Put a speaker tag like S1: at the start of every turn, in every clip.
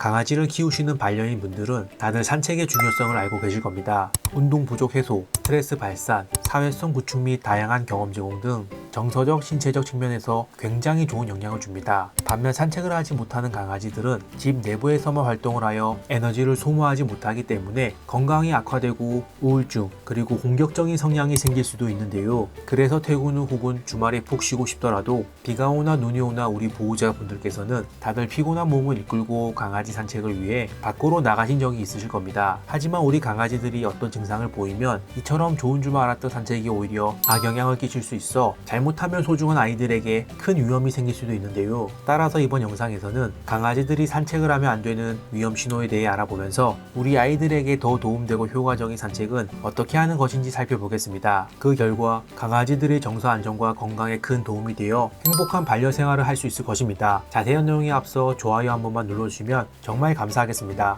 S1: 강아지를 키우시는 반려인 분들은 다들 산책의 중요성을 알고 계실 겁니다. 운동 부족 해소, 스트레스 발산, 사회성 구축 및 다양한 경험 제공 등 정서적, 신체적 측면에서 굉장히 좋은 영향을 줍니다. 반면 산책을 하지 못하는 강아지들은 집 내부에서만 활동을 하여 에너지를 소모하지 못하기 때문에 건강이 악화되고 우울증, 그리고 공격적인 성향이 생길 수도 있는데요. 그래서 퇴근 후 혹은 주말에 푹 쉬고 싶더라도 비가 오나 눈이 오나 우리 보호자분들께서는 다들 피곤한 몸을 이끌고 강아지 산책을 위해 밖으로 나가신 적이 있으실 겁니다. 하지만 우리 강아지들이 어떤 증상을 보이면 이처럼 좋은 줄만 알았던 산책이 오히려 악영향을 끼칠 수 있어 잘못하면 소중한 아이들에게 큰 위험이 생길 수도 있는데요. 따라서 이번 영상에서는 강아지들이 산책을 하면 안 되는 위험 신호에 대해 알아보면서 우리 아이들에게 더 도움되고 효과적인 산책은 어떻게 하는 것인지 살펴보겠습니다. 그 결과 강아지들의 정서 안정과 건강에 큰 도움이 되어 행복한 반려생활을 할 수 있을 것입니다. 자세한 내용에 앞서 좋아요 한 번만 눌러주시면 정말 감사하겠습니다.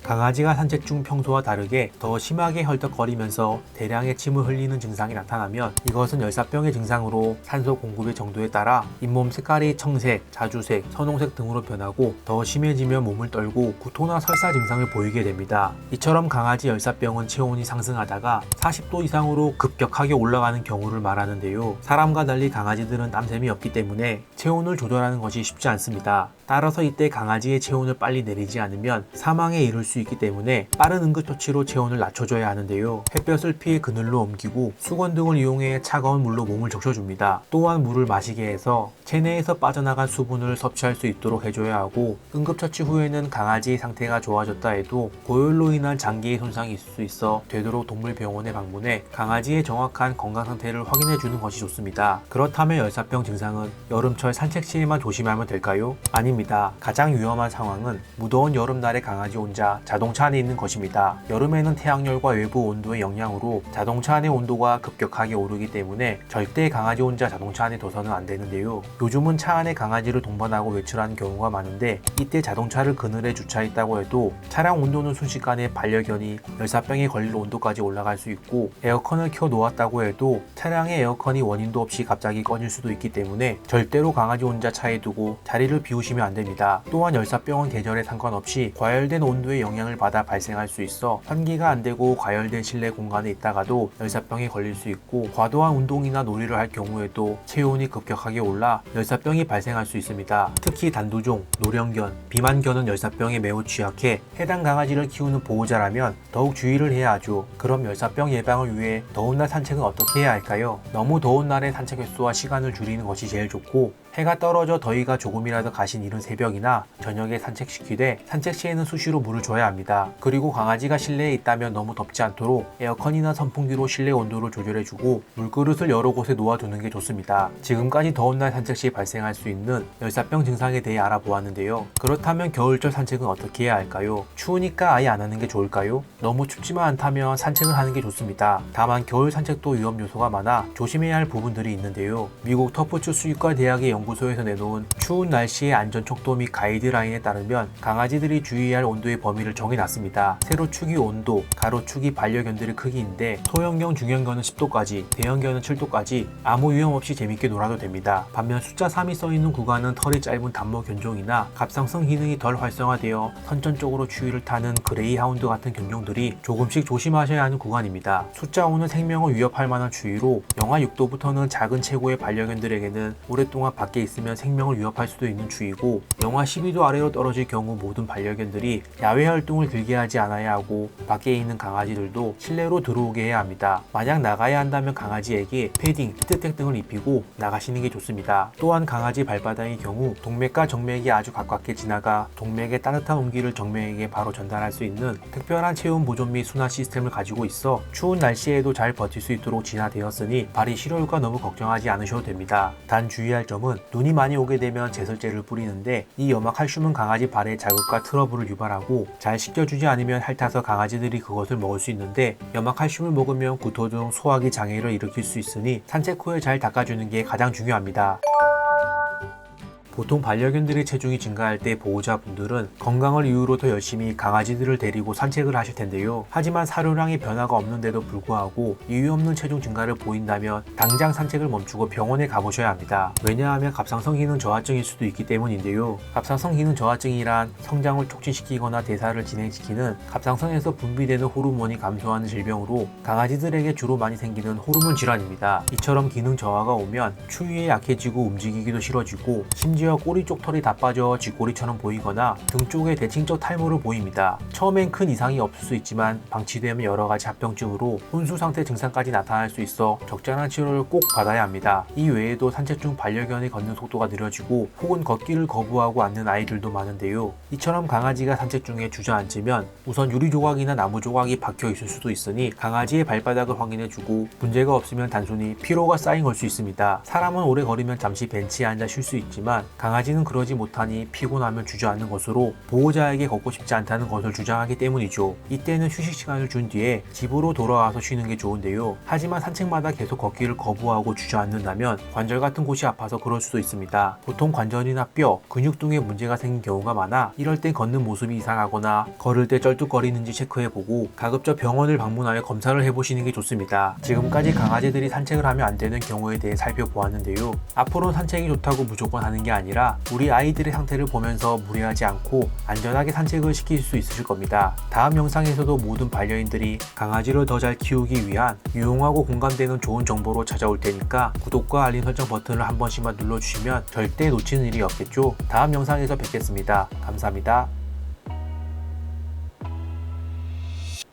S1: 강아지가 산책 중 평소와 다르게 더 심하게 헐떡거리면서 대량의 침을 흘리는 증상이 나타나면 이것은 열사병의 증상으로 산소 공급의 정도에 따라 잇몸 색깔이 청색, 자주색, 선홍색 등으로 변하고 더 심해지면 몸을 떨고 구토나 설사 증상을 보이게 됩니다. 이처럼 강아지 열사병은 체온이 상승하다가 40도 이상으로 급격하게 올라가는 경우를 말하는데요. 사람과 달리 강아지들은 땀샘이 없기 때문에 체온을 조절하는 것이 쉽지 않습니다. 따라서 이때 강아지의 체온을 빨리 내리지 않으면 사망에 이를 수 있기 때문에 빠른 응급처치로 체온을 낮춰줘야 하는데요. 햇볕을 피해 그늘로 옮기고 수건 등을 이용해 차가운 물로 몸을 적셔줍니다. 또한 물을 마시게 해서 체내에서 빠져나간 수분을 섭취할 수 있도록 해줘야 하고, 응급처치 후에는 강아지의 상태가 좋아졌다 해도 고열로 인한 장기의 손상이 있을 수 있어 되도록 동물병원에 방문해 강아지의 정확한 건강 상태를 확인해주는 것이 좋습니다. 그렇다면 열사병 증상은 여름철 산책 시에만 조심하면 될까요? 아닙니다. 가장 위험한 상황은 무더운 여름날에 강아지 혼자 자동차 안에 있는 것입니다. 여름에는 태양열과 외부 온도의 영향으로 자동차 안의 온도가 급격하게 오르기 때문에 절대 강아지 혼자 자동차 안에 둬서는 안 되는데요. 요즘은 차 안에 강아지를 동반하고 외출하는 경우가 많은데 이때 자동차를 그늘에 주차했다고 해도 차량 온도는 순식간에 반려견이 열사병에 걸릴 온도까지 올라갈 수 있고, 에어컨을 켜 놓았다고 해도 차량의 에어컨이 원인도 없이 갑자기 꺼질 수도 있기 때문에 절대로 강아지 혼자 차에 두고 자리를 비우시면 안 됩니다. 또한 열사병은 계절에 상관없이 과열된 온도의 영향을 받아 발생할 수 있어 환기가 안 되고 과열된 실내 공간에 있다가도 열사병에 걸릴 수 있고, 과도한 운동이나 놀이를 할 경우에도 체온이 급격하게 올라 열사병이 발생할 수 있습니다. 특히 단두종, 노령견, 비만견은 열사병에 매우 취약해 해당 강아지를 키우는 보호자라면 더욱 주의를 해야 하죠. 그럼 열사병 예방을 위해 더운 날 산책은 어떻게 해야 할까요? 너무 더운 날에 산책 횟수와 시간을 줄이는 것이 제일 좋고, 해가 떨어져 더위가 조금이라도 가신 이른 새벽이나 저녁에 산책시키되 산책 시에는 수시로 물을 줘야 합니다. 그리고 강아지가 실내에 있다면 너무 덥지 않도록 에어컨이나 선풍기로 실내 온도를 조절해주고 물그릇을 여러 곳에 놓아두는 게 좋습니다. 지금까지 더운 날 산책 시 발생할 수 있는 열사병 증상에 대해 알아보았는데요. 그렇다면 겨울철 산책은 어떻게 해야 할까요? 추우니까 아예 안 하는 게 좋을까요? 너무 춥지만 않다면 산책을 하는 게 좋습니다. 다만 겨울 산책도 위험 요소가 많아 조심해야 할 부분들이 있는데요. 미국 터프츠 수의과 대학의 연구소에서 내놓은 추운 날씨의 안전 척도 및 가이드라인에 따르면 강아지들이 주의해야 할 온도의 범위를 정해놨습니다. 세로축이 온도, 가로축이 반려견들의 크기인데 소형견, 중형견은 10도까지, 대형견은 7도까지 아무 위험 없이 재밌게 놀아도 됩니다. 반면 숫자 3이 써있는 구간은 털이 짧은 단모 견종이나 갑상선 기능이 덜 활성화되어 선천적으로 추위를 타는 그레이하운드 같은 견종들이 조금씩 조심하셔야 하는 구간입니다. 숫자 5는 생명을 위협할 만한 추위로 영하 6도부터는 작은 체구의 반려견들에게는 오랫동안 밖에 있으면 생명을 위협할 수도 있는 추위고, 영하 12도 아래로 떨어질 경우 모든 반려견들이 야외 활동을 길게 하지 않아야 하고 밖에 있는 강아지들도 실내로 들어오게 해야 합니다. 만약 나가야 한다면 강아지에게 패딩, 히트텍 등을 입히고 나가시는 게 좋습니다. 또한 강아지 발바닥의 경우 동맥과 정맥이 아주 가깝게 지나가 동맥의 따뜻한 온기를 정맥에게 바로 전달할 수 있는 특별한 체온 보존 및 순환 시스템을 가지고 있어 추운 날씨에도 잘 버틸 수 있도록 진화되었으니 발이 시려울까 너무 걱정하지 않으셔도 됩니다. 단 주의할 점은 눈이 많이 오게 되면 제설제를 뿌리는데 이 염화칼슘은 강아지 발에 자극과 트러블을 유발하고 잘 식혀주지 않으면 핥아서 강아지들이 그것을 먹을 수 있는데, 염화칼슘을 먹으면 구토 등 소화기 장애를 일으킬 수 있으니 산책 후에 잘 닦아주는 게 가장 중요합니다. 보통 반려견들의 체중이 증가할 때 보호자분들은 건강을 이유로 더 열심히 강아지들을 데리고 산책을 하실 텐데요. 하지만 사료량의 변화가 없는데도 불구하고 이유 없는 체중 증가를 보인다면 당장 산책을 멈추고 병원에 가보셔야 합니다. 왜냐하면 갑상선 기능 저하증일 수도 있기 때문인데요. 갑상선 기능 저하증이란 성장을 촉진시키거나 대사를 진행시키는 갑상선에서 분비되는 호르몬이 감소하는 질병으로 강아지들에게 주로 많이 생기는 호르몬 질환입니다. 이처럼 기능 저하가 오면 추위에 약해지고 움직이기도 싫어지고 심지어 꼬리 쪽 털이 다 빠져 쥐꼬리처럼 보이거나 등 쪽에 대칭적 탈모를 보입니다. 처음엔 큰 이상이 없을 수 있지만 방치되면 여러 가지 합병증으로 혼수 상태 증상까지 나타날 수 있어 적절한 치료를 꼭 받아야 합니다. 이 외에도 산책 중 반려견의 걷는 속도가 느려지고 혹은 걷기를 거부하고 앉는 아이들도 많은데요. 이처럼 강아지가 산책 중에 주저앉으면 우선 유리 조각이나 나무 조각이 박혀 있을 수도 있으니 강아지의 발바닥을 확인해주고 문제가 없으면 단순히 피로가 쌓인 걸 수 있습니다. 사람은 오래 걸으면 잠시 벤치에 앉아 쉴 수 있지만 강아지는 그러지 못하니 피곤하면 주저앉는 것으로 보호자에게 걷고 싶지 않다는 것을 주장하기 때문이죠. 이때는 휴식 시간을 준 뒤에 집으로 돌아와서 쉬는 게 좋은데요. 하지만 산책마다 계속 걷기를 거부하고 주저앉는다면 관절 같은 곳이 아파서 그럴 수도 있습니다. 보통 관절이나 뼈, 근육 등에 문제가 생긴 경우가 많아 이럴 땐 걷는 모습이 이상하거나 걸을 때 쩔뚝거리는지 체크해보고 가급적 병원을 방문하여 검사를 해보시는 게 좋습니다. 지금까지 강아지들이 산책을 하면 안 되는 경우에 대해 살펴보았는데요. 앞으로는 산책이 좋다고 무조건 하는 게 아니라 우리 아이들의 상태를 보면서 무리하지 않고 안전하게 산책을 시킬 수 있으실 겁니다. 다음 영상에서도 모든 반려인들이 강아지를 더 잘 키우기 위한 유용하고 공감되는 좋은 정보로 찾아올 테니까 구독과 알림 설정 버튼을 한 번씩만 눌러주시면 절대 놓치는 일이 없겠죠. 다음 영상에서 뵙겠습니다. 감사합니다.